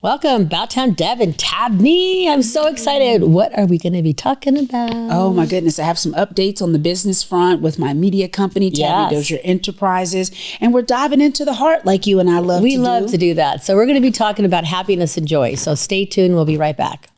Welcome, About Town Deb and Tabnie. I'm so excited. What are we going to be talking about? Oh my goodness, I have some updates on the business front with my media company, Tabnie Dozier Enterprises, and we're diving into the heart like you and I love to do. We love to do that. So we're going to be talking about happiness and joy. So stay tuned. We'll be right back.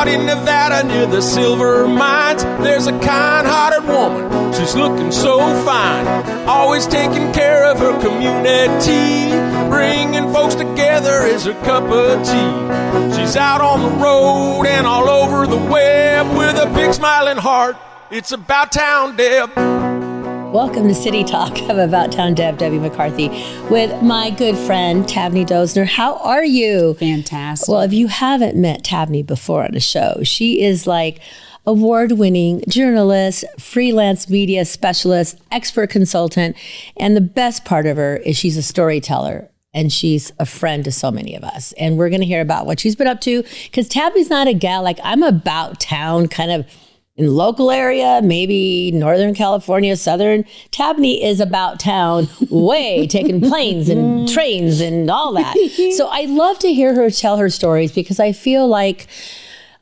In Nevada near the silver mines, there's a kind-hearted woman. She's looking so fine, always taking care of her community. Bringing folks together is her cup of tea. She's out on the road and all over the web with a big smiling heart. It's About Town Deb. Welcome to City Talk. I'm About Town Deb, Debbie McCarthy, with my good friend, Tabnie Dozier. How are you? Fantastic. Well, if you haven't met Tabnie before on the show, she is like award-winning journalist, freelance media specialist, expert consultant, and the best part of her is she's a storyteller. And she's a friend to so many of us. And we're going to hear about what she's been up to, because Tabnie's not a gal like I'm about town kind of in local area, maybe Northern California, Southern. Tabnie is about town way, taking planes and trains and all that. So I love to hear her tell her stories, because I feel like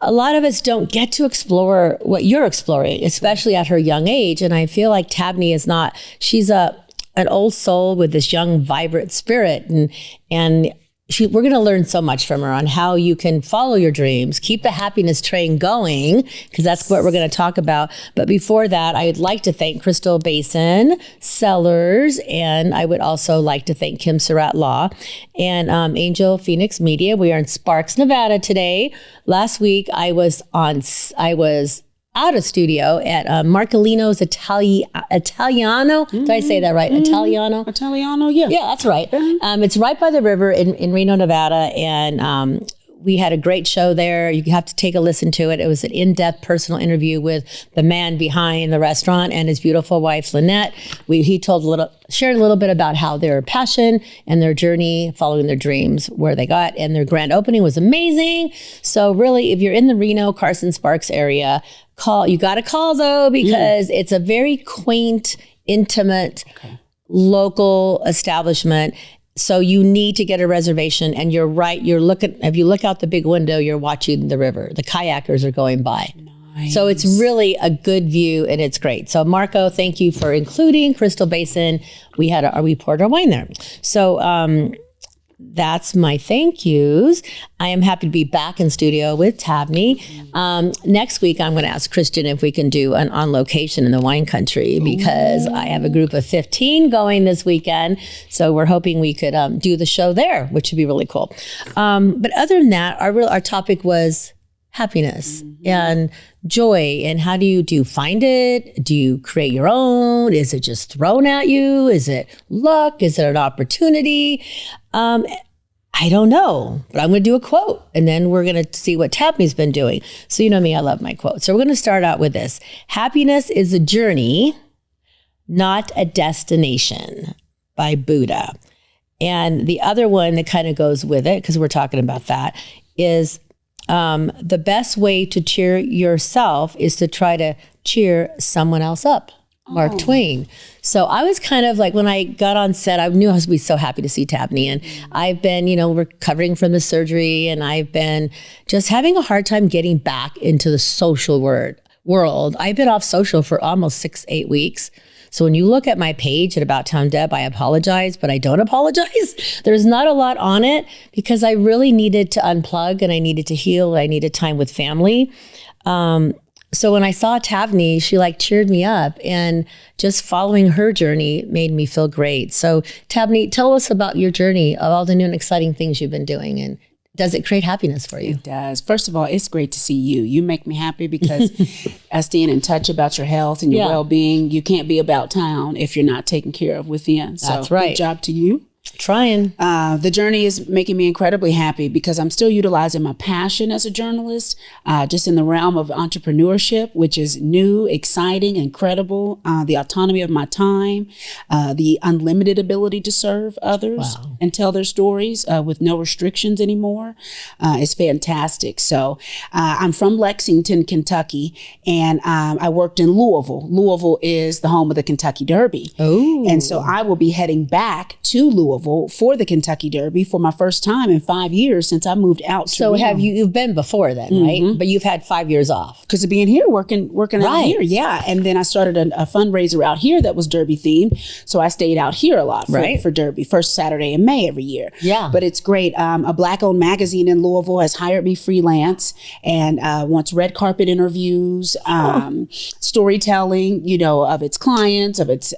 a lot of us don't get to explore what you're exploring, especially at her young age. And I feel like Tabnie is not, she's an old soul with this young, vibrant spirit. And we're going to learn so much from her on how you can follow your dreams, keep the happiness train going, because that's what we're going to talk about. But before that, I'd like to thank Crystal Basin Sellers, and I would also like to thank Kim Surratt Law and Angel Fenix Media. We are in Sparks, Nevada today. Last week, I was out of studio at Marcolino's Italiano. Did I say that right? Italiano? Italiano, yeah. Yeah, that's right. It's right by the river in Reno, Nevada. And we had a great show there. You have to take a listen to it. It was an in-depth personal interview with the man behind the restaurant and his beautiful wife, Lynette. He shared a little bit about how their passion and their journey following their dreams, where they got, and their grand opening was amazing. So really, if you're in the Reno, Carson, Sparks area, you got to call though, because it's a very quaint, intimate, local establishment. So you need to get a reservation. And you're right. If you look out the big window, you're watching the river. The kayakers are going by. Nice. So it's really a good view, and it's great. So Marco, thank you for including Crystal Basin. We poured our wine there. So, that's my thank yous. I am happy to be back in studio with Tabnie. Next week, I'm going to ask Christian if we can do an on location in the wine country, because I have a group of 15 going this weekend. So we're hoping we could do the show there, which would be really cool. But other than that, our topic was happiness and joy. And how do you find it? Do you create your own? Is it just thrown at you? Is it luck? Is it an opportunity? I don't know, but I'm going to do a quote, and then we're going to see what Tabnie's been doing. So you know me, I love my quotes. So we're going to start out with this. Happiness is a journey, not a destination, by Buddha. And the other one that kind of goes with it, because we're talking about that, is the best way to cheer yourself is to try to cheer someone else up. Mark Twain. So I was kind of like, when I got on set, I knew I was going to be so happy to see Tabnie. And I've been, recovering from the surgery, and I've been just having a hard time getting back into the social world. I've been off social for almost 6-8 weeks. So when you look at my page at About Town Deb, I apologize, but I don't apologize. There's not a lot on it, because I really needed to unplug, and I needed to heal. I needed time with family. So when I saw Tabnie, she cheered me up, and just following her journey made me feel great. So Tabnie, tell us about your journey of all the new and exciting things you've been doing, and does it create happiness for you? It does. First of all, it's great to see you. You make me happy, because us staying in touch about your health and your well-being, you can't be about town if you're not taken care of within. So that's right. Good job to you. Trying. The journey is making me incredibly happy because I'm still utilizing my passion as a journalist, just in the realm of entrepreneurship, which is new, exciting, incredible. The autonomy of my time, the unlimited ability to serve others and tell their stories with no restrictions anymore is fantastic. So I'm from Lexington, Kentucky, and I worked in Louisville. Louisville is the home of the Kentucky Derby. Oh. And so I will be heading back to Louisville for the Kentucky Derby for my first time in 5 years since I moved out. So you've been before then, right? But you've had 5 years off. Because of being here, working out here. Yeah. And then I started a fundraiser out here that was Derby themed. So I stayed out here a lot for Derby, first Saturday in May every year. Yeah. But it's great. A Black-owned magazine in Louisville has hired me freelance and wants red carpet interviews, storytelling, of its clients, of its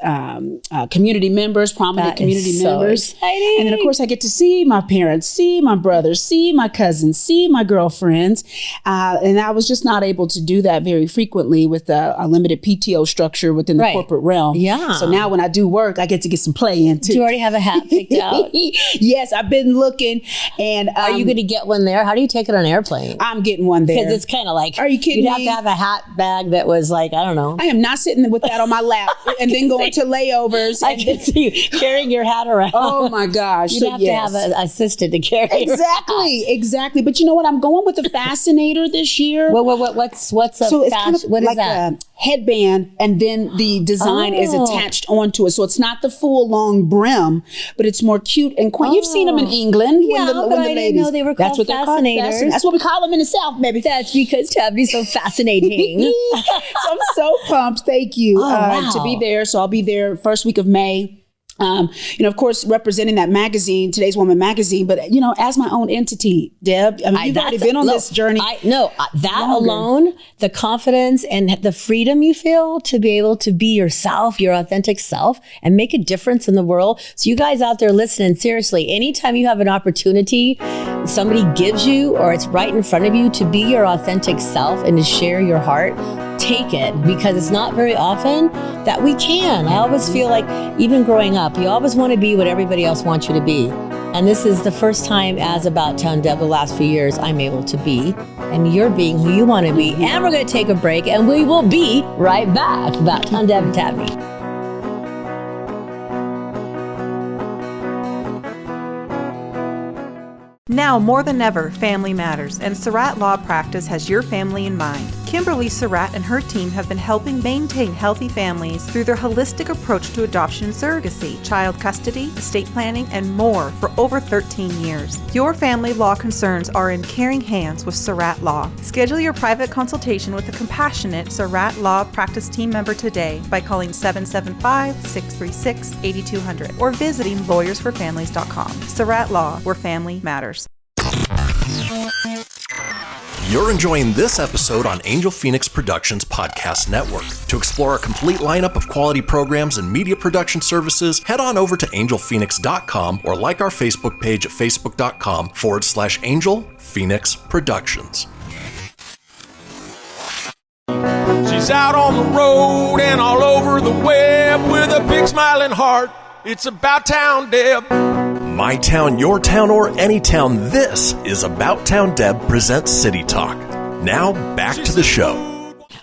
community members, prominent community members. Exciting. And then, of course, I get to see my parents, see my brothers, see my cousins, see my girlfriends. And I was just not able to do that very frequently with a limited PTO structure within the corporate realm. Yeah. So now when I do work, I get to get some play in too. Do you already have a hat picked out? Yes, I've been looking. And are you going to get one there? How do you take it on an airplane? I'm getting one there. Because it's kind of like, are you kidding me? You'd have to have a hat bag that was like, I don't know. I am not sitting with that on my lap and then going to layovers. I can see you carrying your hat around. Oh my gosh. You'd have to have an assistant to carry Exactly. But you know what? I'm going with a fascinator this year. What's a so it's fashion? kind of what like is that? A headband, and then the design is attached onto it. So it's not the full long brim, but it's more cute and quaint. You've seen them in England. Yeah, when the I didn't know they were called fascinators. That's what we call them in the South, baby. That's because Tabnie's so fascinating. So I'm so pumped. Thank you to be there. So I'll be there first week of May. Of course, representing that magazine, Today's Woman magazine, but, as my own entity, Deb, you've already been on this journey. That alone, the confidence and the freedom you feel to be able to be yourself, your authentic self, and make a difference in the world. So you guys out there listening, seriously, anytime you have an opportunity, somebody gives you, or it's right in front of you to be your authentic self and to share your heart, take it, because it's not very often that we can. I always feel like, even growing up, you always want to be what everybody else wants you to be. And this is the first time as About Town Deb the last few years I'm able to be. And you're being who you want to be. And we're going to take a break and we will be right back. About Town Deb and Tabnie. Now more than ever, family matters, and Surratt Law Practice has your family in mind. Kimberly Surratt and her team have been helping maintain healthy families through their holistic approach to adoption and surrogacy, child custody, estate planning, and more for over 13 years. Your family law concerns are in caring hands with Surratt Law. Schedule your private consultation with a compassionate Surratt Law Practice team member today by calling 775-636-8200 or visiting lawyersforfamilies.com. Surratt Law, where family matters. You're enjoying this episode on Angel Phoenix Productions Podcast Network. To explore a complete lineup of quality programs and media production services, head on over to angelphoenix.com or like our Facebook page at facebook.com/Angel Phoenix Productions. She's out on the road and all over the web with a big smiling heart. It's About Town Deb. My town, your town, or any town, this is About Town Deb presents City Talk. Now, back to the show.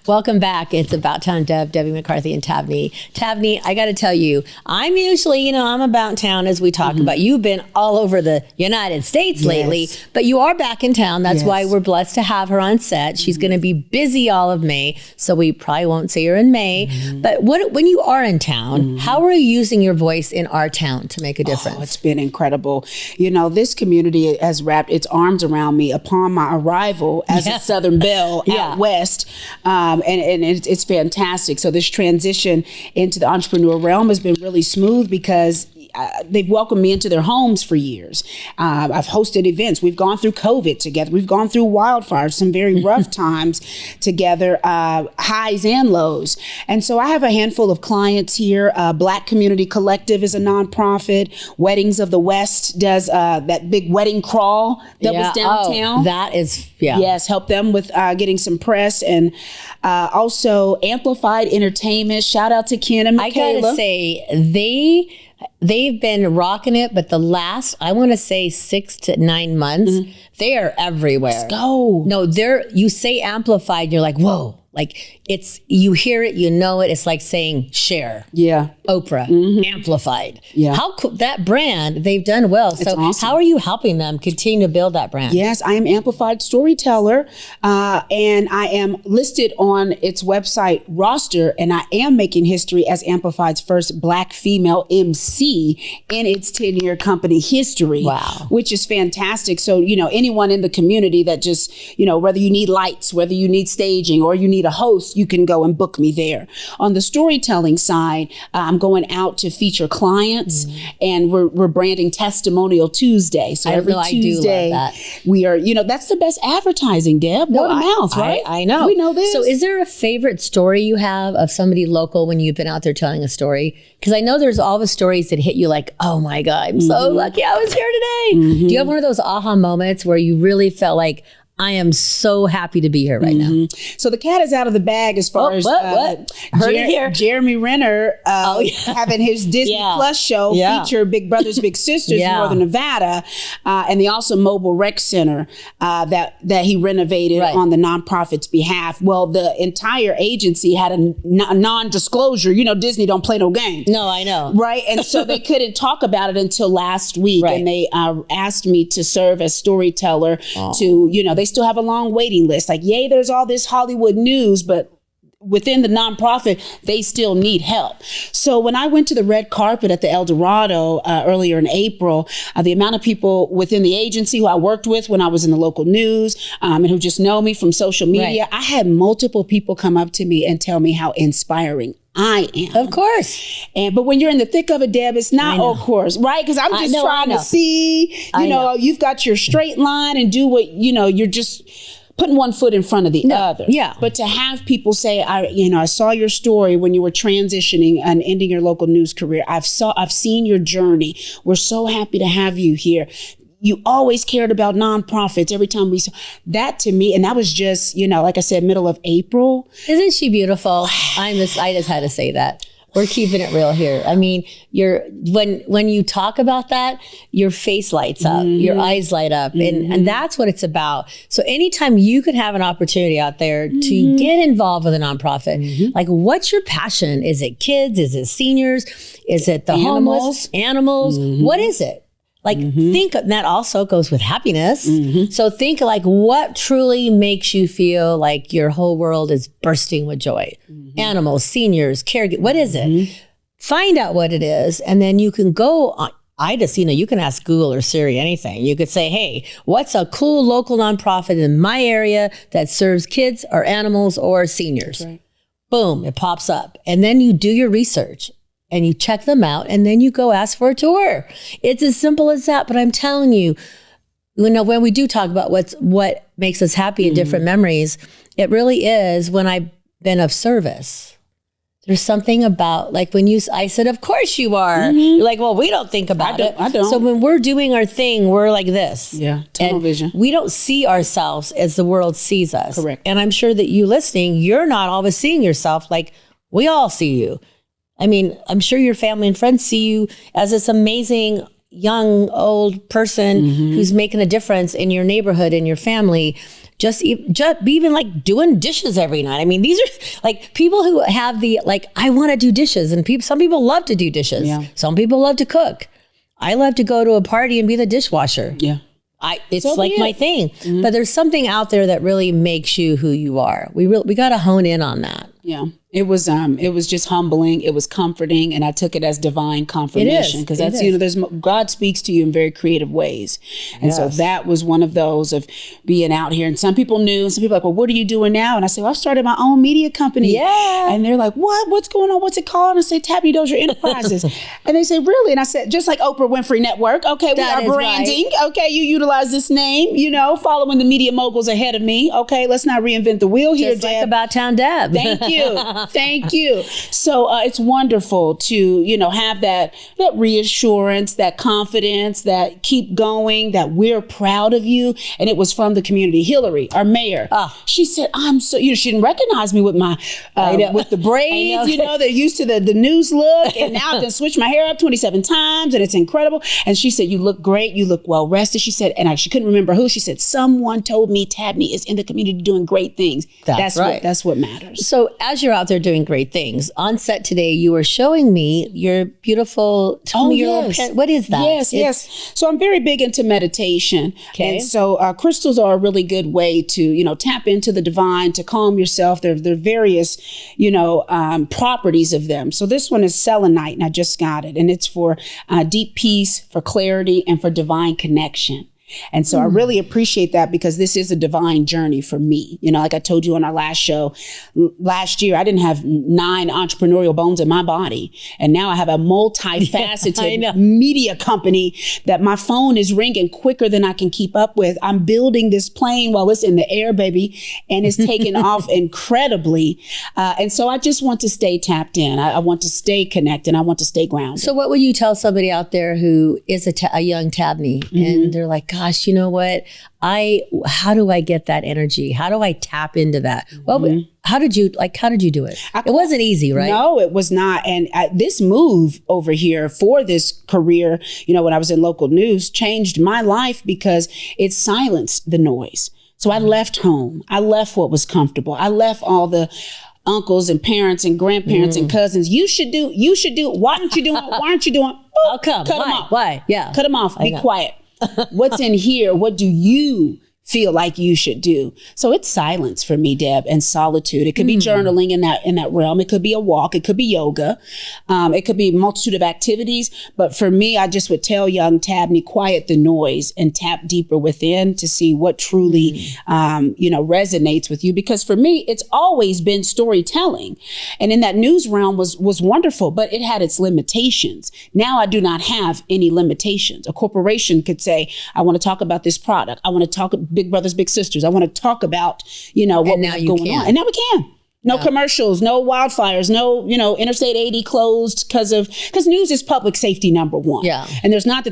Welcome back. It's About Town Deb, Debbie McCarthy and Tabnie. Tabnie, I got to tell you, I'm usually, I'm about town as we talk about. You've been all over the United States lately, but you are back in town. That's why we're blessed to have her on set. She's going to be busy all of May, so we probably won't see her in May. But when you are in town, how are you using your voice in our town to make a difference? Oh, it's been incredible. This community has wrapped its arms around me upon my arrival as a Southern Belle out west. And it's fantastic. So this transition into the entrepreneur realm has been really smooth because they've welcomed me into their homes for years. I've hosted events. We've gone through COVID together. We've gone through wildfires, some very rough times together, highs and lows. And so I have a handful of clients here. Black Community Collective is a nonprofit. Weddings of the West does that big wedding crawl that was downtown. That is, Yes, help them with getting some press. And Also Amplified Entertainment. Shout out to Ken and Michaela. I gotta say, they've been rocking it, but the last, I want to say 6 to 9 months, they are everywhere. Let's go. No, you say Amplified, you're like, whoa. Like you hear it, you know it. It's like saying Cher, Oprah, Amplified. Yeah, how cool that brand. They've done well. It's so awesome. How are you helping them continue to build that brand? Yes, I am Amplified Storyteller, and I am listed on its website roster, and I am making history as Amplified's first Black female MC in its 10-year company history. Wow, which is fantastic. So anyone in the community that just whether you need lights, whether you need staging, or you need a host, you can go and book me there. On the storytelling side, I'm going out to feature clients, and we're branding Testimonial Tuesday. So every Tuesday, we are, that's the best advertising, Deb. Word of mouth, right? I know. We know this. So is there a favorite story you have of somebody local when you've been out there telling a story? Because I know there's all the stories that hit you like, oh my God, I'm so lucky I was here today. Do you have one of those aha moments where you really felt like, I am so happy to be here right now. So the cat is out of the bag as far as what? Heard it here. Jeremy Renner having his Disney Plus show feature Big Brothers Big Sisters in Northern Nevada, and the awesome mobile rec center that he renovated on the nonprofit's behalf. Well, the entire agency had a non-disclosure. Disney don't play no game. No, I know. Right, and so they couldn't talk about it until last week, and they asked me to serve as storyteller to they still have a long waiting list. Like, yay, there's all this Hollywood news, but within the nonprofit, they still need help. So when I went to the red carpet at the El Dorado earlier in April, the amount of people within the agency who I worked with when I was in the local news and who just know me from social media, I had multiple people come up to me and tell me how inspiring I am. Of course. But when you're in the thick of it, Deb, it's not of course, right? Because I'm just trying to see, you've got your straight line and do what, you're just putting one foot in front of the other. Yeah. But to have people say, I saw your story when you were transitioning and ending your local news career. I've seen your journey. We're so happy to have you here. You always cared about nonprofits every time we saw that to me. And that was just, like I said, middle of April. Isn't she beautiful? I just had to say that. We're keeping it real here. I mean, when you talk about that, your face lights up, your eyes light up, and that's what it's about. So anytime you could have an opportunity out there to get involved with a nonprofit, like what's your passion? Is it kids? Is it seniors? Is it the homeless? Animals? What is it? Like think that also goes with happiness. So think like what truly makes you feel like your whole world is bursting with joy. Animals, seniors, caregivers, what is it? Find out what it is. And then you can go on. You can ask Google or Siri anything. You could say, hey, what's a cool local nonprofit in my area that serves kids or animals or seniors? Right. Boom, it pops up. And then you do your research. And you check them out, and then you go ask for a tour. It's as simple as that. But I'm telling you, when we do talk about what makes us happy in different memories, it really is when I've been of service. There's something about like when I said, of course you are. You're like, well, we don't think about it. I don't. So when we're doing our thing, we're like this. Yeah, tunnel vision. We don't see ourselves as the world sees us. Correct. And I'm sure that you listening, you're not always seeing yourself like we all see you. I mean, I'm sure your family and friends see you as this amazing young, old person who's making a difference in your neighborhood, in your family. Just even like doing dishes every night. I mean, these are like people who have I want to do dishes, and some people love to do dishes. Yeah. Some people love to cook. I love to go to a party and be the dishwasher. Yeah. It's my thing. But there's something out there that really makes you who you are. We got to hone in on that. Yeah. It was just humbling. It was comforting, and I took it as divine confirmation because that's God speaks to you in very creative ways, and so that was one of those of being out here. And some people knew, and some people were like, well, what are you doing now? And I said, well, I've started my own media company. Yeah, and they're like, what's going on? What's it called? And I say, Tabnie Dozier Enterprises, and they say, really? And I said, just like Oprah Winfrey Network. Okay, we are branding. Right. Okay, you utilize this name. Following the media moguls ahead of me. Okay, let's not reinvent the wheel here. Just like About Town Deb. Thank you. you. Thank you. So it's wonderful to, have that reassurance, that confidence, that keep going, that we're proud of you. And it was from the community. Hillary, our mayor, she said, I'm so, she didn't recognize me with my, with the braids, they're used to the news look. And now I've done switched my hair up 27 times and it's incredible. And she said, you look great. You look well rested. She said, and she couldn't remember who. She said, someone told me Tabnie is in the community doing great things. That's right. That's what matters. So as you're out there doing great things, on set today, you were showing me your beautiful, what is that? Yes. So I'm very big into meditation. Okay. And so crystals are a really good way to, tap into the divine, to calm yourself. There are various, properties of them. So this one is selenite, and I just got it. And it's for deep peace, for clarity, and for divine connection. And so I really appreciate that because this is a divine journey for me. Like I told you on our last show, last year, I didn't have 9 entrepreneurial bones in my body. And now I have a multifaceted media company that my phone is ringing quicker than I can keep up with. I'm building this plane while it's in the air, baby, and it's taking off incredibly. And so I just want to stay tapped in. I want to stay connected. I want to stay grounded. So what would you tell somebody out there who is a young Tabnie and they're like, gosh, you know what? How do I get that energy? How do I tap into that? Well, how did you do it? It wasn't easy, right? No, it was not. And this move over here for this career, when I was in local news, changed my life because it silenced the noise. So I left home. I left what was comfortable. I left all the uncles and parents and grandparents and cousins. You should do. Why aren't you doing? Why aren't you doing? Boop, How come? Cut them off. Why? Yeah. Cut them off. Be quiet. What's in here? What do you feel like you should do? So it's silence for me, Deb, and solitude. It could be journaling in that realm. It could be a walk. It could be yoga. It could be a multitude of activities. But for me, I just would tell young Tabnie, quiet the noise and tap deeper within to see what truly, resonates with you. Because for me, it's always been storytelling. And in that news realm was wonderful, but it had its limitations. Now I do not have any limitations. A corporation could say, I want to talk about this product. I want to talk Big Brothers, Big Sisters. I want to talk about, what was going on. And now we can. No commercials, no wildfires, no, Interstate 80 closed because news is public safety number one. Yeah. And there's not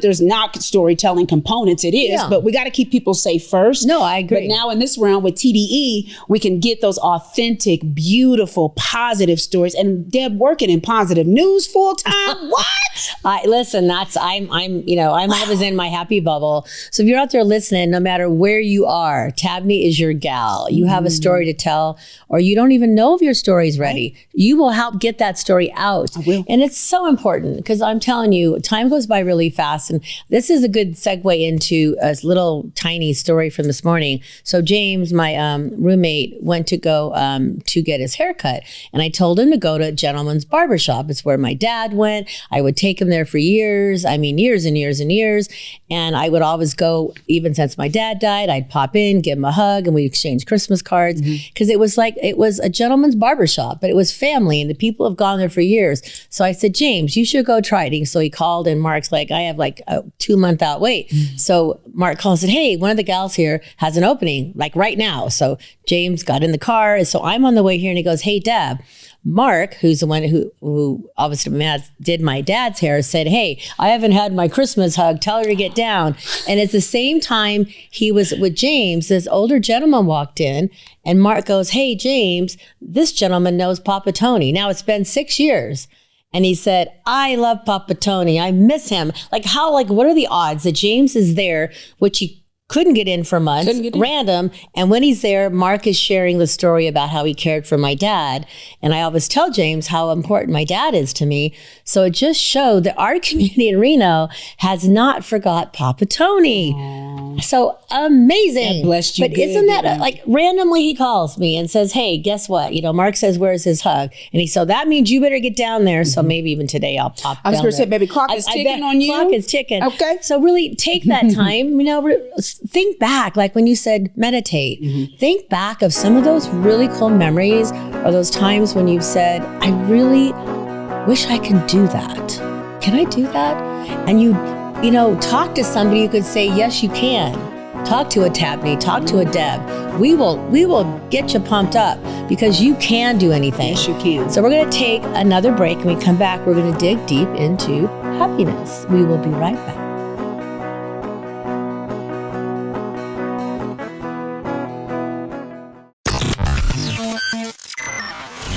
storytelling components. It is, but we got to keep people safe first. No, I agree. But now in this round with TDE, we can get those authentic, beautiful, positive stories. And Deb working in positive news full time. What? Listen, I'm always in my happy bubble. So if you're out there listening, no matter where you are, Tabnie is your gal. You have a story to tell, or you don't even know if your story's ready. You will help get that story out. I will. And it's so important because I'm telling you, time goes by really fast. And this is a good segue into a little tiny story from this morning. So James, my roommate, went to go to get his haircut. And I told him to go to a gentleman's barbershop. It's where my dad went. I would take him there for years. I mean, years and years and years. And I would always go, even since my dad died, I'd pop in, give him a hug, and we'd exchange Christmas cards. Because it was a gentleman's barbershop, but it was family and the people have gone there for years. So I said, James, you should go try it. So he called and Mark's like, I have like a 2-month out wait. So Mark called and said, hey, one of the gals here has an opening like right now. So James got in the car. So I'm on the way here and he goes, hey, Deb, Mark, who's the one who obviously did my dad's hair, said, hey, I haven't had my Christmas hug. Tell her to get down. And at the same time he was with James, this older gentleman walked in and Mark goes, hey, James, this gentleman knows Papa Tony. Now it's been 6 years. And he said, I love Papa Tony. I miss him. What are the odds that James is there, which he couldn't get in for months, random. And when he's there, Mark is sharing the story about how he cared for my dad. And I always tell James how important my dad is to me. So it just showed that our community in Reno has not forgot Papa Tony. Aww. So amazing. God bless you. But isn't that randomly he calls me and says, hey, guess what? Mark says, where's his hug? And so that means you better get down there. So maybe even today I'll pop down. I was going to say, baby, clock is ticking on you. Clock is ticking. Okay. So really take that time, think back, like when you said meditate, think back of some of those really cool memories or those times when you've said, I really wish I can do that. Can I do that? And you talk to somebody who could say, yes, you can. Talk to a Tabnie, talk to a Deb. we will get you pumped up because you can do anything. Yes, you can. So we're going to take another break. When we come back, we're going to dig deep into happiness. We will be right back.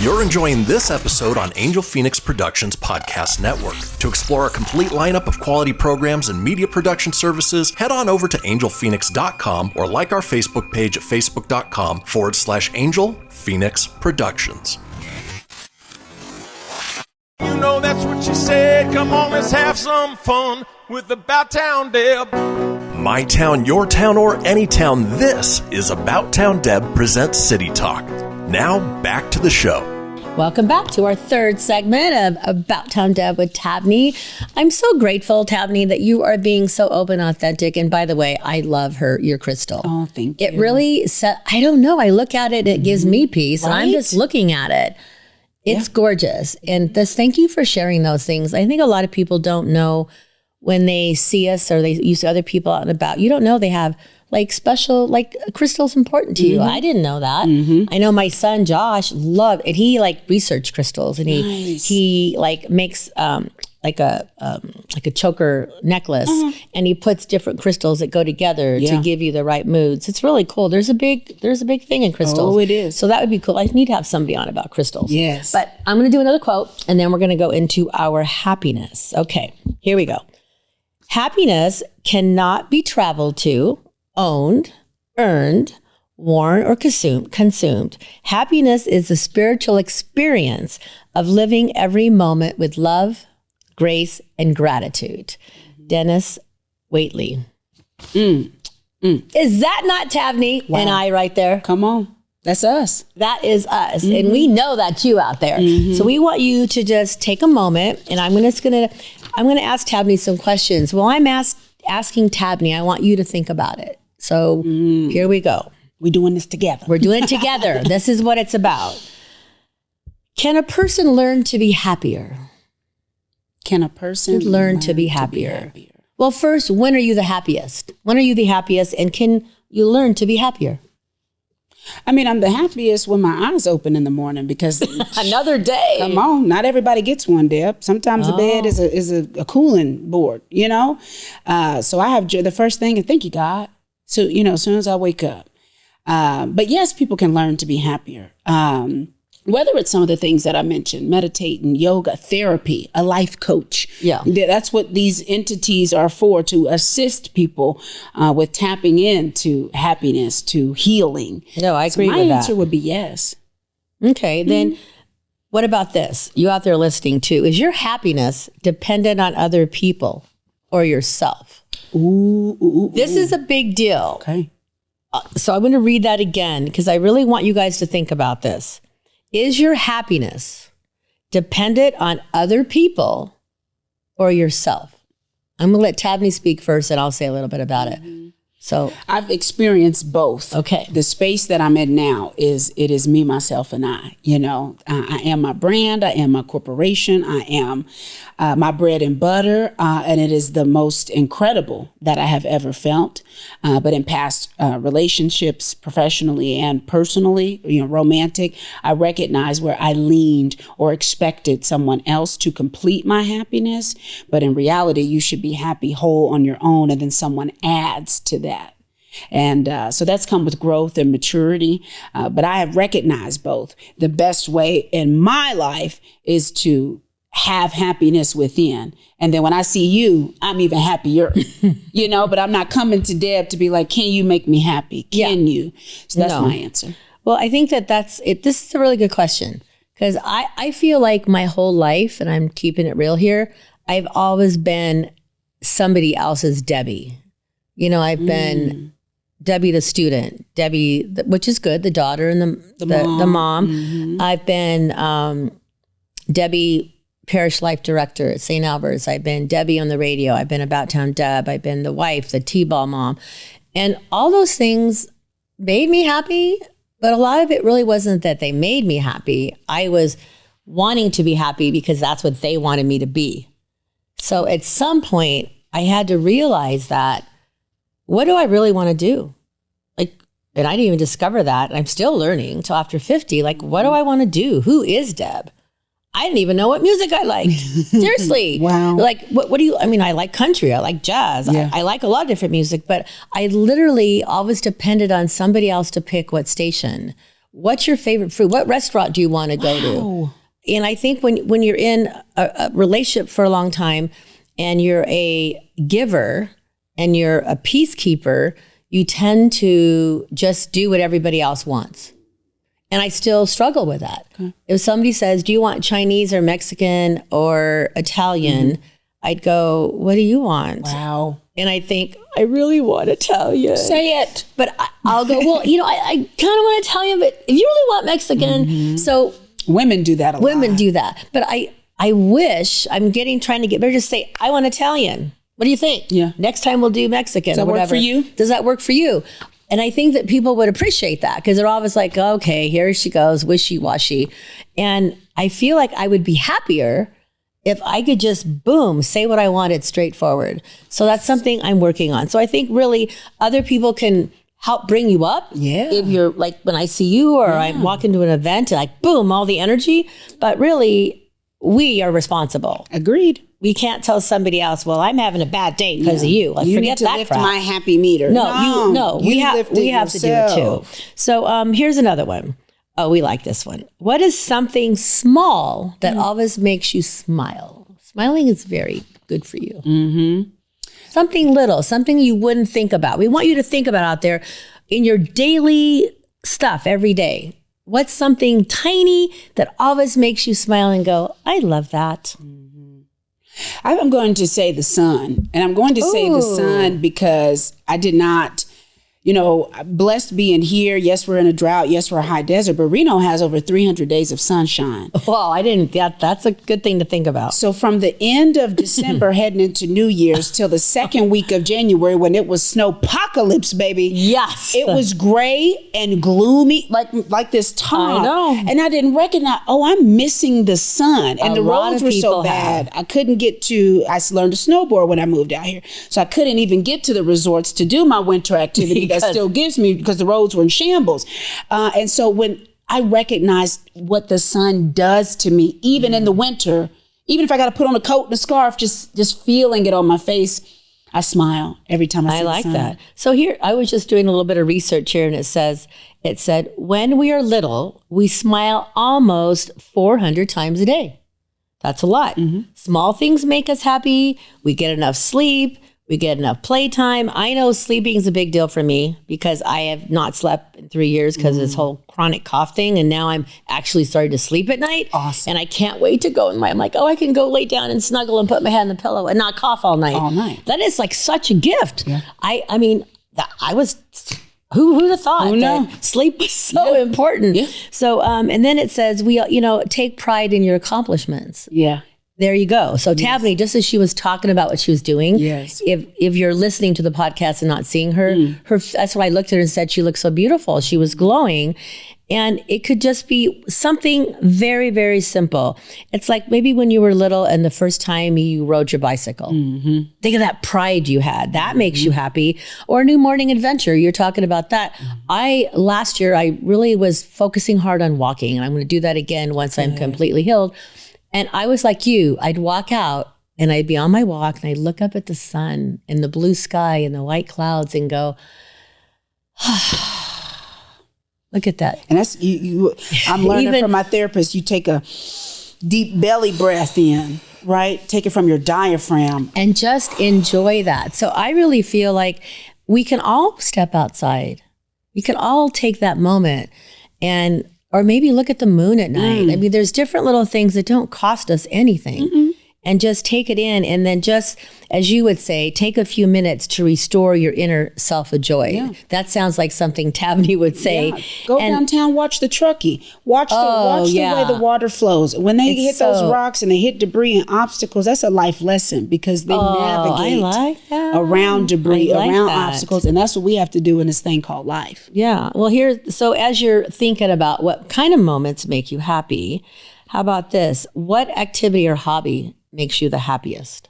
You're enjoying this episode on Angel Phoenix Productions Podcast Network. To explore a complete lineup of quality programs and media production services, head on over to angelphoenix.com or like our Facebook page at facebook.com/Angel Phoenix Productions. You know that's what she said. Come on, let's have some fun with About Town Deb. My town, your town, or any town, this is About Town Deb presents City Talk. Now, back to the show. Welcome back to our third segment of About Town Deb with Tabnie. I'm so grateful, Tabnie, that you are being so open, authentic. And by the way, I love your crystal. Oh, thank you. It really, I don't know. I look at it, it gives me peace. Right? And I'm just looking at it. It's gorgeous. And thank you for sharing those things. I think a lot of people don't know when they see us or they see other people out and about. You don't know they have like special, like crystal's important to you. I didn't know that. I know my son Josh loved it. He like researched crystals, and he like makes like a choker necklace, and he puts different crystals that go together to give you the right moods. It's really cool. There's a big thing in crystals. Oh, it is. So that would be cool. I need to have somebody on about crystals. Yes. But I'm going to do another quote, and then we're going to go into our happiness. Okay, here we go. Happiness cannot be traveled to, owned, earned, worn, or consumed. Happiness is the spiritual experience of living every moment with love, grace, and gratitude. Dennis Waitley. Is that not Tabnie and I right there? Come on. That's us. That is us. And we know that's you out there. So we want you to just take a moment, and I'm going to ask Tabnie some questions. While I'm asking Tabnie, I want you to think about it. So here we go. We're doing this together. We're doing it together. This is what it's about. Can a person learn to be happier? Can a person learn to be happier? Well, first, when are you the happiest? When are you the happiest? And can you learn to be happier? I mean, I'm the happiest when my eyes open in the morning because another day. Come on, not everybody gets one, Deb. Sometimes the bed is a cooling board, you know. So I have the first thing, and thank you, God. So as soon as I wake up. But yes, people can learn to be happier. Whether it's some of the things that I mentioned, meditating, yoga, therapy, a life coach. Yeah. That's what these entities are for, to assist people with tapping into happiness, to healing. No, I agree with that. My answer would be yes. Okay, then what about this? You out there listening too. Is your happiness dependent on other people or yourself? This is a big deal. Okay. So I'm going to read that again because I really want you guys to think about this. Is your happiness dependent on other people or yourself? I'm going to let Tabnie speak first, and I'll say a little bit about it. So I've experienced both. Okay. The space that I'm in now is me, myself, and I. I am my brand. I am my corporation. I am my bread and butter. And it is the most incredible that I have ever felt. But in past relationships, professionally and personally, romantic, I recognize where I leaned or expected someone else to complete my happiness. But in reality, you should be happy whole on your own, and then someone adds to that. And so that's come with growth and maturity. But I have recognized both. The best way in my life is to have happiness within. And then when I see you, I'm even happier, but I'm not coming to Deb to be like, can you make me happy? Can you? So that's my answer. Well, I think that's it. This is a really good question because I feel like my whole life, and I'm keeping it real here, I've always been somebody else's Debbie. I've been Debbie the student, Debbie, which is good, the daughter and the mom. I've been Debbie, parish life director at St. Albert's. I've been Debbie on the radio. I've been About Town Deb. I've been the wife, the T-ball mom. And all those things made me happy, but a lot of it really wasn't that they made me happy. I was wanting to be happy because that's what they wanted me to be. So at some point, I had to realize that, what do I really want to do? Like, And I didn't even discover that. I'm still learning till after 50. Like, what do I want to do? Who is Deb? I didn't even know what music I liked. Seriously. Wow. Like, what do you, I mean, I like country. I like jazz. Yeah. I like a lot of different music, but I literally always depended on somebody else to pick what station. What's your favorite food? What restaurant do you want to go to? And I think when you're in a relationship for a long time and you're a giver and you're a peacekeeper, you tend to just do what everybody else wants. And I still struggle with that. Okay. If somebody says, do you want Chinese or Mexican or Italian? I'd go, what do you want? Wow. And I think, I really want Italian. Say it. But I'll go, well, I kind of want Italian, but if you really want Mexican. So women do that a lot. Women do that. But I wish, trying to get better, just say, I want Italian. What do you think? Yeah. Next time we'll do Mexican. Does that work for you? Does that work for you? And I think that people would appreciate that because they're always like, okay, here she goes, wishy-washy. And I feel like I would be happier if I could just, boom, say what I wanted straightforward. So that's something I'm working on. So I think really other people can help bring you up. Yeah. If you're like, when I see you or I walk into an event and like, boom, all the energy. But really, we are responsible. Agreed. We can't tell somebody else, well, I'm having a bad day because of you. Like, you forget need to that lift crap. my happy meter. We have to do it too. So here's another one. Oh, we like this one. What is something small that always makes you smile? Smiling is very good for you. Mm-hmm. Something little, something you wouldn't think about. We want you to think about out there in your daily stuff every day. What's something tiny that always makes you smile and go, I love that? I'm going to say the sun. And I'm going to say the sun because I did not, blessed being here. Yes, we're in a drought. Yes, we're a high desert. But Reno has over 300 days of sunshine. Well, that's a good thing to think about. So from the end of December heading into New Year's till the second week of January when it was snowpocalypse, baby. Yes. It was gray and gloomy, like this top. I know. And I didn't recognize, I'm missing the sun. And the roads were so bad. I couldn't get I learned to snowboard when I moved out here. So I couldn't even get to the resorts to do my winter activity that still gives me because the roads were in shambles. And so when I recognized what the sun does to me, even in the winter, even if I got to put on a coat and a scarf, just feeling it on my face, I smile every time I see the sun. I like that. So here, I was just doing a little bit of research here, and it said, when we are little, we smile almost 400 times a day. That's a lot. Mm-hmm. Small things make us happy. We get enough sleep. We get enough playtime. I know sleeping is a big deal for me because I have not slept in 3 years because of this whole chronic cough thing. And now I'm actually starting to sleep at night. Awesome. And I can't wait to go. I'm like, I can go lay down and snuggle and put my head on the pillow and not cough all night. All night. That is like such a gift. Yeah. I mean, I was... Who'd have thought that sleep was so important? Yeah. So, and then it says, we, take pride in your accomplishments. Yeah. There you go. So Tabnie, just as she was talking about what she was doing, if you're listening to the podcast and not seeing her, that's why I looked at her and said she looked so beautiful. She was glowing. And it could just be something very, very simple. It's like maybe when you were little and the first time you rode your bicycle. Mm-hmm. Think of that pride you had. That makes you happy. Or a new morning adventure. You're talking about that. Last year, I really was focusing hard on walking. And I'm going to do that again once I'm completely healed. And I was like you. I'd walk out and I'd be on my walk and I'd look up at the sun and the blue sky and the white clouds and go, look at that. And that's I'm learning from my therapist, you take a deep belly breath in, right? Take it from your diaphragm. And just enjoy that. So I really feel like we can all step outside. We can all take that moment or maybe look at the moon at night. I mean, there's different little things that don't cost us anything. Mm-hmm. And just take it in and then just, as you would say, take a few minutes to restore your inner self of joy. Yeah. That sounds like something Tabnie would say. Yeah. Go downtown, watch the truckee. Watch the way the water flows. When they hit those rocks and they hit debris and obstacles, that's a life lesson because they navigate around debris, around obstacles. And that's what we have to do in this thing called life. Yeah. Well, so as you're thinking about what kind of moments make you happy, how about this? What activity or hobby makes you the happiest?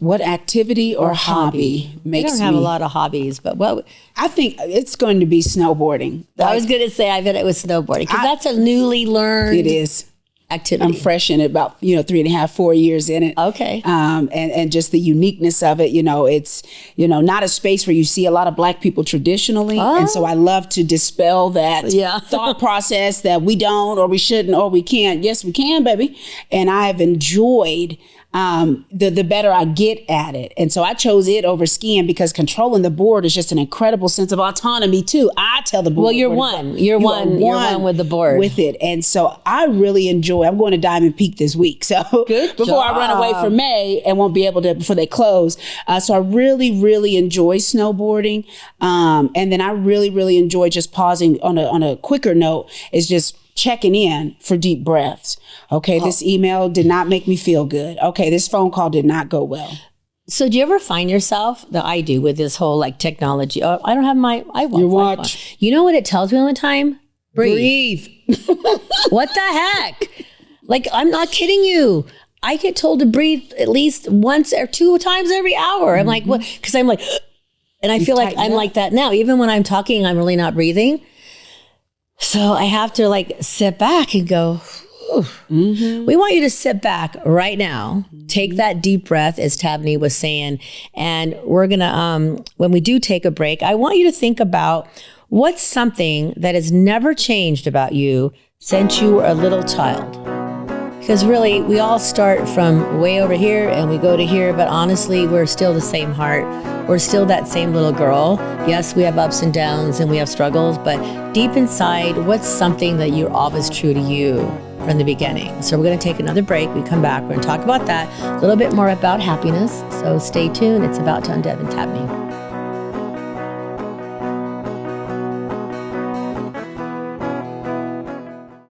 What activity or hobby makes me? I don't have a lot of hobbies, but what? I think it's going to be snowboarding. I was going to say, I bet it was snowboarding because that's a newly learned. It is. Activity. I'm fresh in it, about 3.5, 4 years in it. Okay. And just the uniqueness of it, it's not a space where you see a lot of Black people traditionally, and so I love to dispel that thought process that we don't or we shouldn't or we can't. Yes, we can, baby. And I have enjoyed the better I get at it. And so I chose it over skiing because controlling the board is just an incredible sense of autonomy too. I tell the board. Well, you're one with the board. With it. And so I really enjoy, I'm going to Diamond Peak this week. So before I run away for May and won't be able to before they close. So I really, really enjoy snowboarding. And then I really, really enjoy just pausing on a quicker note is just checking in for deep breaths. Okay, this email did not make me feel good. Okay, this phone call did not go well. So do you ever find yourself, that I do with this whole technology, I don't have my your watch. You know what it tells me all the time? Breathe. What the heck? I'm not kidding you. I get told to breathe at least once or 2 times every hour. I'm like, what? Because I'm like, and I feel like I'm like that now. Even when I'm talking, I'm really not breathing. So I have to sit back and go, we want you to sit back right now, take that deep breath, as Tabnie was saying. And we're going to, when we do take a break, I want you to think about what's something that has never changed about you since you were a little child. Because really, we all start from way over here and we go to here, but honestly, we're still the same heart. We're still that same little girl. Yes, we have ups and downs and we have struggles, but deep inside, what's something that you're always true to you from the beginning? So we're going to take another break. We come back, we're going to talk about that, a little bit more about happiness. So stay tuned. It's About Town Deb and Tabnie.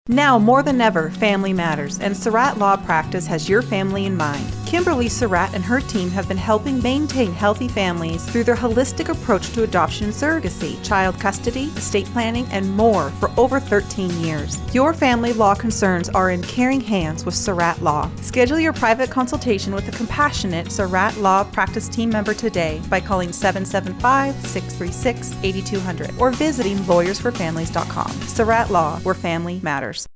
Now more than ever, family matters, and Surratt Law Practice has your family in mind. Kimberly Surratt and her team have been helping maintain healthy families through their holistic approach to adoption and surrogacy, child custody, estate planning, and more for over 13 years. Your family law concerns are in caring hands with Surratt Law. Schedule your private consultation with a compassionate Surratt Law Practice team member today by calling 775-636-8200 or visiting lawyersforfamilies.com. Surratt Law, where family matters.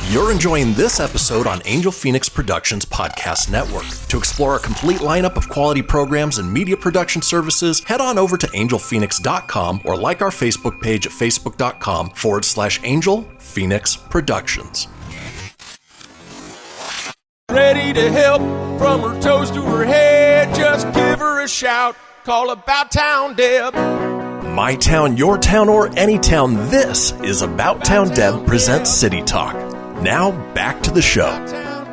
You're enjoying this episode on Angel Phoenix Productions Podcast Network. To explore a complete lineup of quality programs and media production services, head on over to angelphoenix.com or like our Facebook page at facebook.com/Angel Phoenix Productions. Ready to help from her toes to her head. Just give her a shout. Call About Town Deb. My town, your town, or any town, this is About Town Deb presents City Talk. Now, back to the show.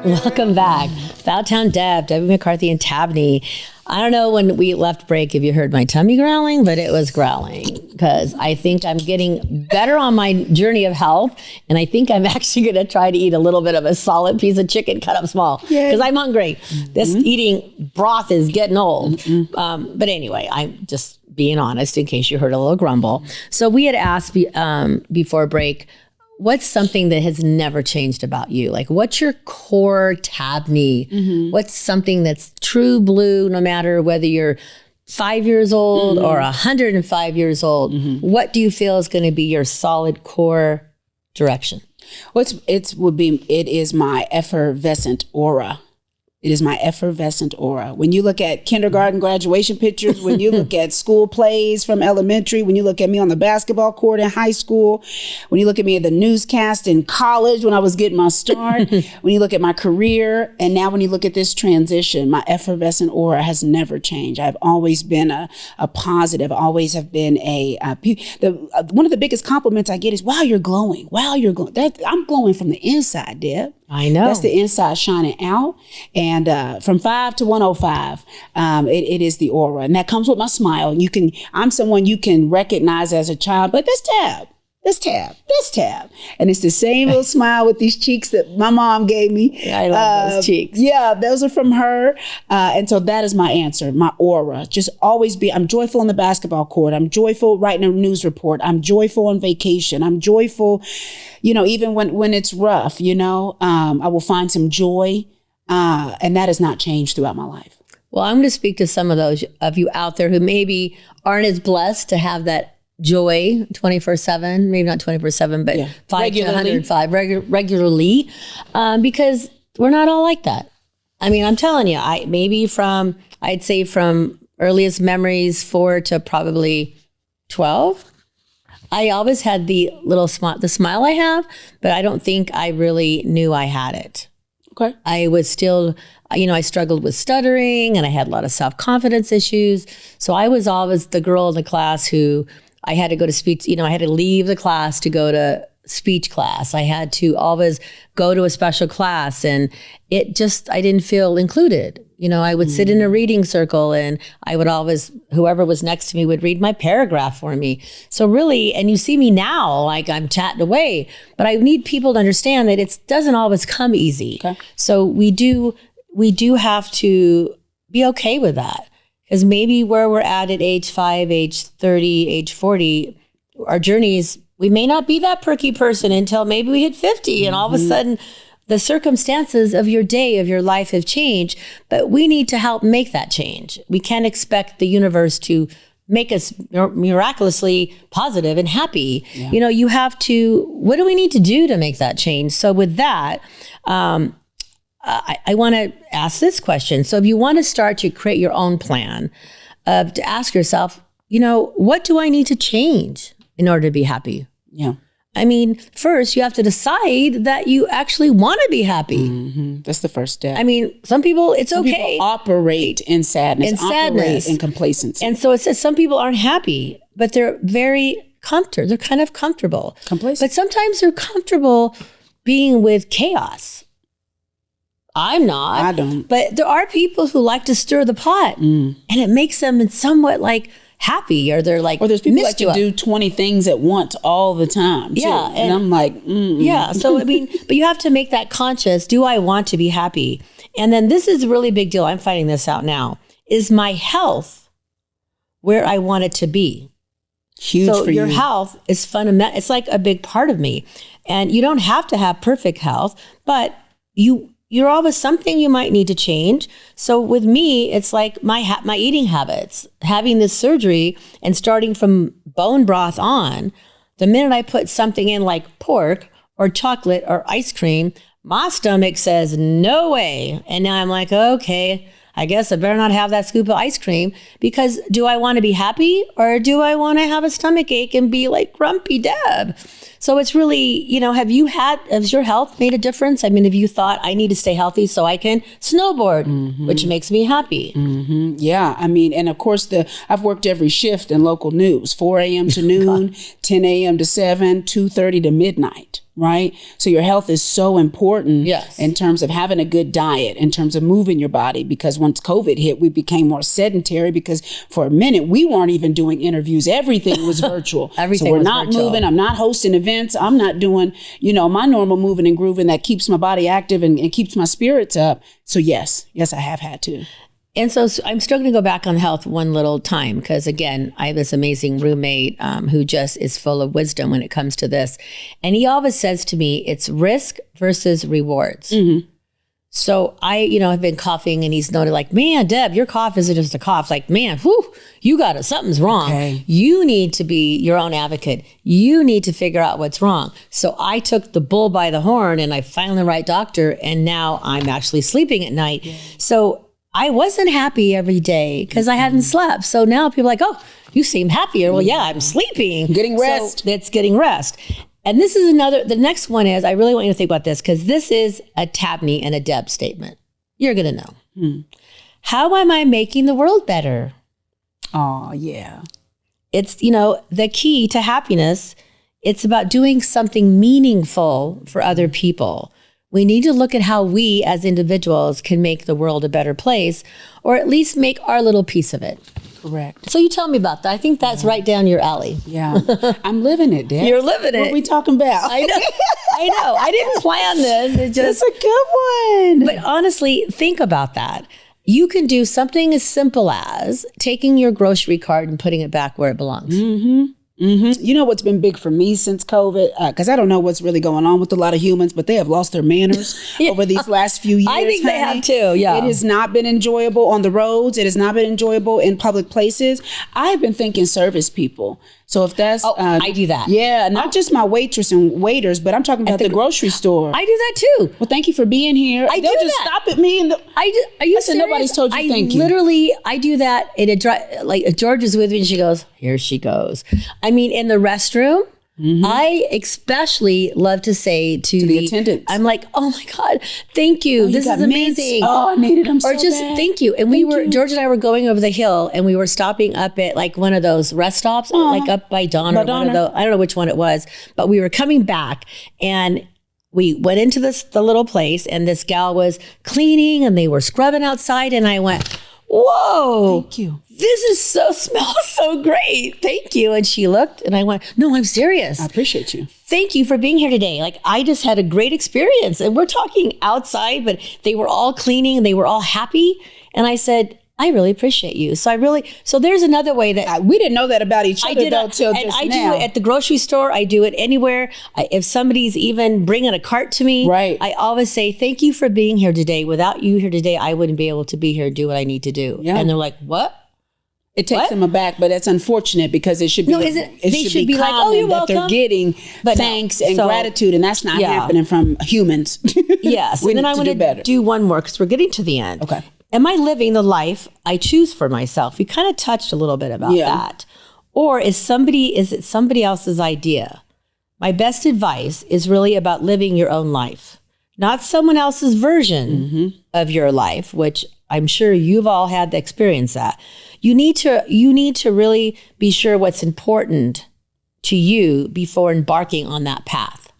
Welcome back. About Town Deb, Debbie McCarthy and Tabnie. I don't know when we left break if you heard my tummy growling, but it was growling because I think I'm getting better on my journey of health. And I think I'm actually going to try to eat a little bit of a solid piece of chicken cut up small because I'm hungry. This eating broth is getting old. But anyway, I'm just being honest in case you heard a little grumble. So we had asked before break, what's something that has never changed about you? What's your core Tabnie? What's something that's true blue, no matter whether you're 5 years old or 105 years old? What do you feel is going to be your solid core direction? Well, it is my effervescent aura. It is my effervescent aura. When you look at kindergarten graduation pictures, when you look at school plays from elementary, when you look at me on the basketball court in high school, when you look at me at the newscast in college when I was getting my start, when you look at my career, and now when you look at this transition, my effervescent aura has never changed. I've always been a positive, always have been one of the biggest compliments I get is, wow, you're glowing. Wow, you're glowing. I'm glowing from the inside, Deb. I know. That's the inside shining out. And from 5 to 105, it is the aura. And that comes with my smile. I'm someone you can recognize as a child, but that's Tab. That's Tab. That's Tab. And it's the same little smile with these cheeks that my mom gave me. Yeah, I love those cheeks. Yeah, those are from her. And so that is my answer, my aura. Just always I'm joyful on the basketball court. I'm joyful writing a news report. I'm joyful on vacation. I'm joyful, even when it's rough, I will find some joy. And that has not changed throughout my life. Well, I'm going to speak to some of those of you out there who maybe aren't as blessed to have that joy 24/7, maybe not 24/7, but 5 to 105 regularly, because we're not all like that. I mean, I'm telling you, I'd say from earliest memories 4 to probably 12, I always had the smile I have, but I don't think I really knew I had it. Okay. I was still, I struggled with stuttering and I had a lot of self-confidence issues. So I was always the girl in the class who I had to go to speech, I had to leave the class to go to speech class. I had to always go to a special class, and I didn't feel included. I would sit in a reading circle, and I would always, whoever was next to me would read my paragraph for me. So really, and you see me now, like I'm chatting away, but I need people to understand that it doesn't always come easy. Okay. So we do have to be okay with that, because maybe where we're at age 5, age 30, age 40, our journeys, we may not be that perky person until maybe we hit 50, and all of a sudden the circumstances of your day, of your life have changed, but we need to help make that change. We can't expect the universe to make us miraculously positive and happy. Yeah. You have to, what do we need to do to make that change? So with that, I want to ask this question. So if you want to start to create your own plan, to ask yourself, what do I need to change in order to be happy? Yeah. I mean, first you have to decide that you actually want to be happy. Mm-hmm. That's the first step. I mean, some people, some okay. People operate in sadness, operate in complacency. And so it says some people aren't happy, but they're very comfortable. They're kind of comfortable. Complacent. But sometimes they're comfortable being with chaos. I'm not. I don't. But there are people who like to stir the pot, and it makes them somewhat like happy, or they're like, or there's people like to do 20 things at once all the time too. Yeah, and I'm like, yeah. So I mean, but you have to make that conscious. Do I want to be happy? And then this is a really big deal. I'm finding this out now. Is my health where I want it to be? Huge so for you. Your health is fundamental. It's like a big part of me, and you don't have to have perfect health, but you're always something you might need to change. So with me, it's like my eating habits, having this surgery and starting from bone broth on, the minute I put something in like pork or chocolate or ice cream, my stomach says, no way. And now I'm like, okay, I guess I better not have that scoop of ice cream, because do I want to be happy, or do I want to have a stomach ache and be like Grumpy Deb? So it's really, has your health made a difference? I mean, have you thought, I need to stay healthy so I can snowboard, which makes me happy? Mm-hmm. Yeah. I mean, and of course, I've worked every shift in local news, 4 a.m. to noon, 10 a.m. to 7, 2:30 to midnight. Right? So your health is so important in terms of having a good diet, in terms of moving your body, because once COVID hit, we became more sedentary, because for a minute, we weren't even doing interviews. Everything was virtual. Everything was not virtual. Moving. I'm not hosting events. I'm not doing, my normal moving and grooving that keeps my body active and keeps my spirits up. So yes, I have had to. And so I'm still going to go back on health one little time, because again, I have this amazing roommate who just is full of wisdom when it comes to this. And he always says to me, it's risk versus rewards. Mm-hmm. So I, have been coughing, and he's noted like, man, Deb, your cough isn't just a cough. Like, man, you got it. Something's wrong. Okay. You need to be your own advocate. You need to figure out what's wrong. So I took the bull by the horn, and I found the right doctor, and now I'm actually sleeping at night. Yeah. So I wasn't happy every day because I hadn't slept. So now people are like, oh, you seem happier. Well, yeah, I'm sleeping. Getting rest. So it's getting rest. And this is the next one is, I really want you to think about this, because this is a Tabnie and a Deb statement. You're going to know. How am I making the world better? Oh, yeah. It's, the key to happiness. It's about doing something meaningful for other people. We need to look at how we as individuals can make the world a better place, or at least make our little piece of it. Correct. So you tell me about that. I think that's right down your alley. Yeah. I'm living it, Deb. You're living it. What are we talking about? I know. I didn't plan this. That's a good one. But honestly, think about that. You can do something as simple as taking your grocery cart and putting it back where it belongs. Mm-hmm. Mm-hmm. You know what's been big for me since COVID? Because I don't know what's really going on with a lot of humans, but they have lost their manners over these last few years. I think they have too, yeah. It has not been enjoyable on the roads. It has not been enjoyable in public places. I've been thinking service people. So if that's... I do that. Yeah, not just my waitress and waiters, but I'm talking about the grocery store. I do that too. Well, thank you for being here. They'll just stop at me. Are you serious? Nobody's told you thank you. Literally, I do that. Like George is with me and she goes, here she goes. I mean, in the restroom, I especially love to say to the attendants, I'm like, oh my God, thank you. This is amazing. Oh, I needed them so Or just bad. thank you. And George and I were going over the hill and we were stopping up at like one of those rest stops, like up by Donna. One of those, I don't know which one it was, but we were coming back and we went into the little place and this gal was cleaning and they were scrubbing outside and I went, whoa. Thank you. This smells so great. Thank you. And she looked and I went, no, I'm serious. I appreciate you. Thank you for being here today. Like I just had a great experience and we're talking outside, but they were all cleaning and they were all happy. And I said, I really appreciate you. So there's another way that we didn't know that about each other till just now. I do it at the grocery store. I do it anywhere. If somebody's even bringing a cart to me, right. I always say, thank you for being here today. Without you here today, I wouldn't be able to be here and do what I need to do. Yeah. And they're like, what? It takes them aback, but it's unfortunate because it should be. They should be like, "Oh, you're welcome." That they're getting thanks and gratitude, and that's not happening from humans. Yes, and then I want to do one more because we're getting to the end. Okay, am I living the life I choose for myself? You kind of touched a little bit about that, or is it somebody else's idea? My best advice is really about living your own life, not someone else's version of your life, which I'm sure you've all had the experience that. You need to really be sure what's important to you before embarking on that path.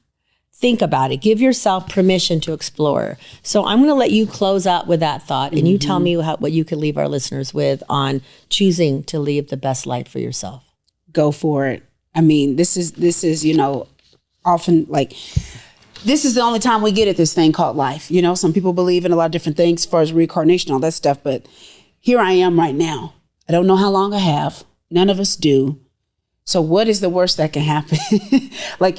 Think about it. Give yourself permission to explore. So I'm going to let you close out with that thought, and you tell me what you could leave our listeners with on choosing to live the best life for yourself. Go for it. I mean, this is often like. This is the only time we get at this thing called life. Some people believe in a lot of different things as far as reincarnation, all that stuff. But here I am right now. I don't know how long I have. None of us do. So what is the worst that can happen?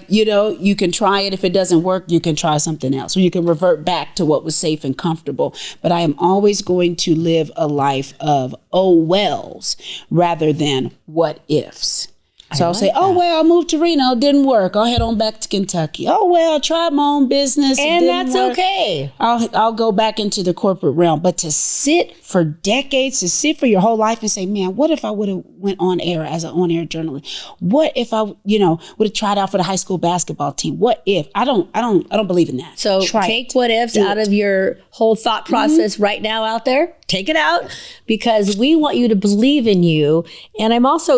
You can try it. If it doesn't work, you can try something else. Or you can revert back to what was safe and comfortable. But I am always going to live a life of oh wells rather than what ifs. So I'll say, oh, well, I moved to Reno. It didn't work. I'll head on back to Kentucky. Oh, well, I tried my own business. And that's okay. I'll go back into the corporate realm. But to sit for decades, to sit for your whole life and say, man, what if I would have went on air as an on-air journalist? What if I, would have tried out for the high school basketball team? What if? I don't believe in that. So take what ifs out of your whole thought process right now out there. Take it out because we want you to believe in you. And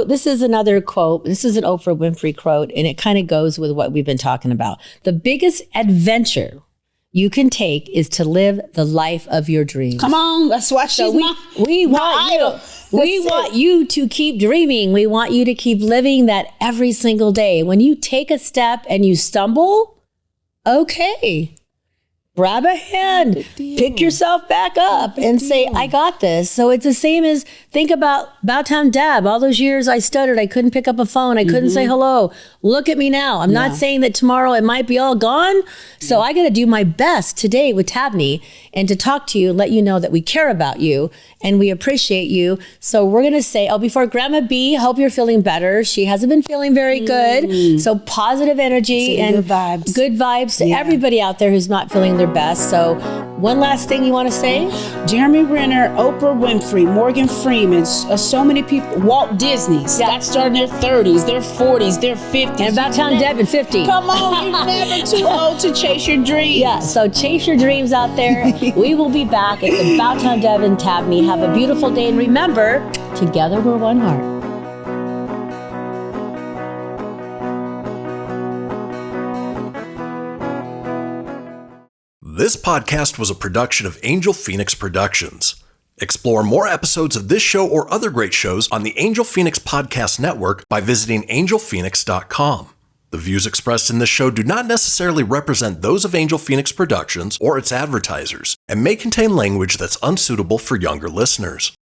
this is another quote. This is an Oprah Winfrey quote, and it kind of goes with what we've been talking about. The biggest adventure you can take is to live the life of your dreams. Come on, that's why she's we want you to keep dreaming. We want you to keep living that every single day. When you take a step and you stumble, okay. Grab a hand, pick yourself back up and say, I got this. So it's the same as think about Bowtown Dab. All those years I stuttered. I couldn't pick up a phone. I couldn't say hello. Look at me now. I'm not saying that tomorrow it might be all gone. So I got to do my best today with Tabnie and to talk to you, let you know that we care about you and we appreciate you. So we're going to say, before Grandma B, hope you're feeling better. She hasn't been feeling very good. So positive energy and good vibes to everybody out there who's not feeling their best. So one last thing you want to say? Jeremy Renner, Oprah Winfrey, Morgan Freeman, so many people, Walt Disney's, got started in their 30s, their 40s, their 50s. And Bowtown Deb at 50. Come on, you're never too old to chase your dreams. Yeah, so chase your dreams out there. We will be back. It's Bowtown Deb and Tabnie. Have a beautiful day. And remember, together we're one heart. This podcast was a production of Angel Phoenix Productions. Explore more episodes of this show or other great shows on the Angel Phoenix Podcast Network by visiting angelphoenix.com. The views expressed in this show do not necessarily represent those of Angel Phoenix Productions or its advertisers and may contain language that's unsuitable for younger listeners.